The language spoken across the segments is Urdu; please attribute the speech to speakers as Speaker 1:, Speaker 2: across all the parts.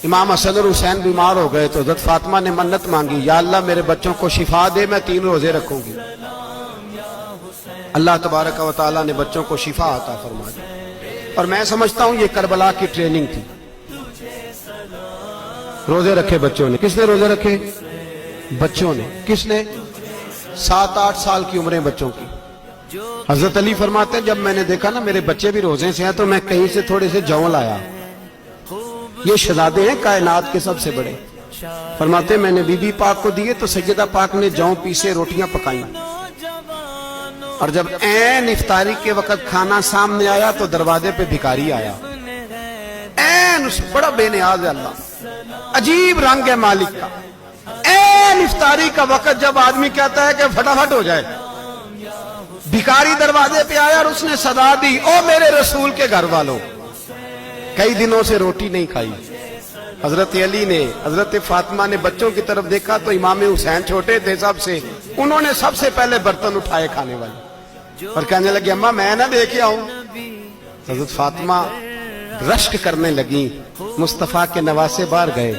Speaker 1: امام حسن اور حسین بیمار ہو گئے تو حضرت فاطمہ نے منت مانگی، یا اللہ میرے بچوں کو شفا دے، میں 3 روزے رکھوں گی۔ اللہ تبارک و تعالیٰ نے بچوں کو شفا عطا فرما دی۔ اور میں سمجھتا ہوں یہ کربلا کی ٹریننگ تھی۔ روزے رکھے بچوں نے۔ کس نے روزے رکھے؟ بچوں نے۔ کس نے؟ 7-8 سال کی عمریں بچوں کی۔ حضرت علی فرماتے ہیں جب میں نے دیکھا نا میرے بچے بھی روزے سے ہیں تو میں کہیں سے تھوڑے سے جون لایا۔ یہ شہزادے ہیں کائنات کے سب سے بڑے۔ فرماتے ہیں میں نے بی بی پاک کو دیے تو سیدہ پاک نے جون پیسے روٹیاں پکائیں، اور جب عین افطاری کے وقت کھانا سامنے آیا تو دروازے پہ بھکاری آیا۔ عین بڑا بے نیاز ہے اللہ، عجیب رنگ ہے مالک کا۔ عین افطاری کا وقت جب آدمی کہتا ہے کہ فٹافٹ ہو جائے، بھکاری دروازے پہ آیا اور اس نے صدا دی، او میرے رسول کے گھر والوں، کئی دنوں سے روٹی نہیں کھائی۔ حضرت علی نے، حضرت فاطمہ نے بچوں کی طرف دیکھا تو امام حسین چھوٹے تھے سب سے، انہوں نے سب سے پہلے برتن اٹھائے کھانے والے، اور کہنے لگے اماں میں نہ دیکھے آؤں۔ حضرت فاطمہ رشک کرنے لگیں، مصطفیٰ کے نواسے باہر گئے،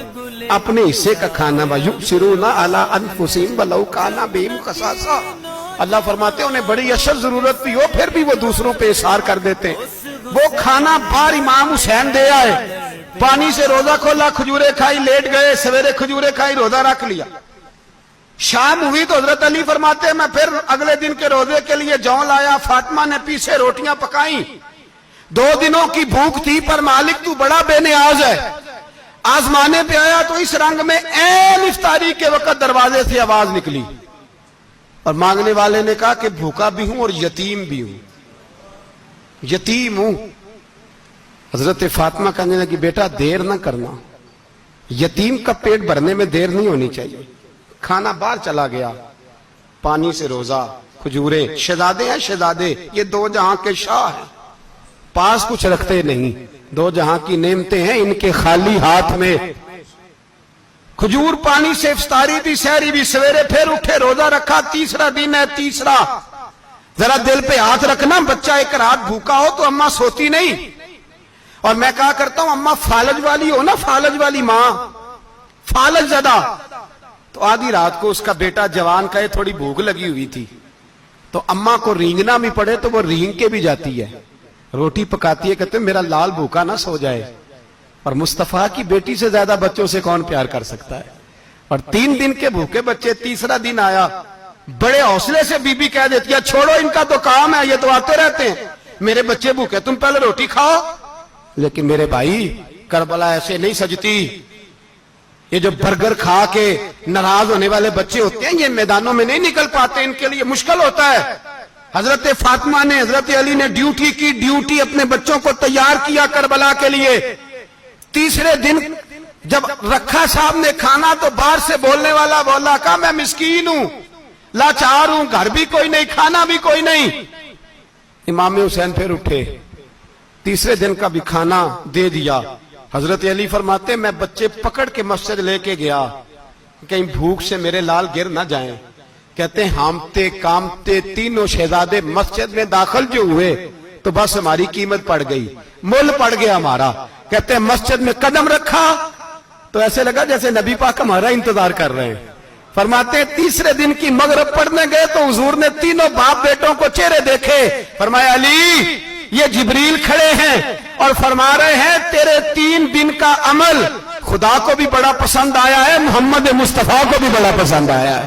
Speaker 1: اپنے حصے کا کھانا وَيُؤْثِرُونَ عَلَىٰ أَنفُسِهِمْ وَلَوْ كَانَ بِهِمْ خَصَاصَةٌ۔ اللہ فرماتے ہیں انہیں بڑی اشد ضرورت بھی ہو پھر بھی وہ دوسروں پہ اثار کر دیتے ہیں۔ وہ کھانا باہر امام حسین دے آئے، پانی سے روزہ کھولا، کھجورے کھائی، لیٹ گئے، سویرے کھجورے کھائی، روزہ رکھ لیا۔ شام ہوئی تو حضرت علی فرماتے ہیں میں پھر اگلے دن کے روزے کے لیے جون لایا، فاطمہ نے پیچھے روٹیاں پکائیں۔ 2 دنوں کی بھوک تھی پر مالک تو بڑا بے نیاز ہے۔ آزمانے پہ آیا تو اس رنگ میں عین افطاری کے وقت دروازے سے آواز نکلی، اور مانگنے والے نے کہا کہ بھوکا بھی ہوں اور یتیم بھی ہوں، یتیم ہوں۔ حضرت فاطمہ کہنے لگی بیٹا دیر نہ کرنا، یتیم کا پیٹ بھرنے میں دیر نہیں ہونی چاہیے۔ کھانا باہر چلا گیا، پانی سے روزہ، کھجورے۔ شہزادے ہیں شہزادے، یہ 2 جہاں کے شاہ ہیں، پاس کچھ رکھتے نہیں، 2 جہاں کی نعمتیں ہیں ان کے خالی ہاتھ میں۔ کھجور پانی سے افطاری بھی، سحری بھی، سویرے پھر اٹھے، روزہ رکھا، تیسرا دن ہے، تیسرا۔ ذرا دل پہ ہاتھ رکھنا، بچہ ایک رات بھوکا ہو تو اماں سوتی نہیں۔ اور میں کہا کرتا ہوں اماں فالج والی ہو نا، فالج والی ماں، فالج زدہ، تو آدھی رات کو اس کا بیٹا جوان کہے تھوڑی بھوک لگی ہوئی تھی تو اماں کو رینگنا بھی پڑے تو وہ رینگ کے بھی جاتی ہے، روٹی پکاتی ہے، کہتے ہیں میرا لال بھوکا نہ سو جائے۔ اور مصطفیٰ کی بیٹی سے زیادہ بچوں سے کون پیار کر سکتا ہے؟ اور 3 دن کے بھوکے بچے، تیسرا دن آیا، بڑے حوصلے سے بی بی کہہ دیتی ہے چھوڑو ان کا تو کام ہے، یہ تو آتے رہتے ہیں، میرے بچے بھوکے تم پہلے روٹی کھاؤ۔ لیکن میرے بھائی کربلا ایسے نہیں سجتی۔ یہ جو برگر کھا کے ناراض ہونے والے بچے ہوتے ہیں یہ میدانوں میں نہیں نکل پاتے، ان کے لیے مشکل ہوتا ہے۔ حضرت فاطمہ نے، حضرت علی نے ڈیوٹی کی، ڈیوٹی اپنے بچوں کو تیار کیا کربلا کے لیے۔ تیسرے دن جب رکھا صاحب نے کھانا تو باہر سے بولنے والا بولا کہا میں مسکین ہوں، لاچار ہوں، گھر بھی کوئی نہیں، کھانا بھی کوئی نہیں۔ امام حسین پھر اٹھے، تیسرے دن کا بھی کھانا دے دیا۔ حضرت علی فرماتے میں بچے پکڑ کے مسجد لے کے گیا، کہیں بھوک سے میرے لال گر نہ جائیں۔ کہتے ہیں ہامتے کامتے تینوں شہزادے مسجد میں داخل جو ہوئے تو بس ہماری قیمت پڑ گئی، مول پڑ گیا ہمارا۔ کہتے ہیں مسجد میں قدم رکھا تو ایسے لگا جیسے نبی پاک ہمارا انتظار کر رہے ہیں۔ فرماتے ہیں تیسرے دن کی مغرب پڑھنے گئے تو حضور نے تینوں باپ بیٹوں کو چہرے دیکھے، فرمایا علی یہ جبریل کھڑے ہیں اور فرما رہے ہیں تیرے 3 دن کا عمل خدا کو بھی بڑا پسند آیا ہے، محمد مصطفیٰ کو بھی بڑا پسند آیا ہے۔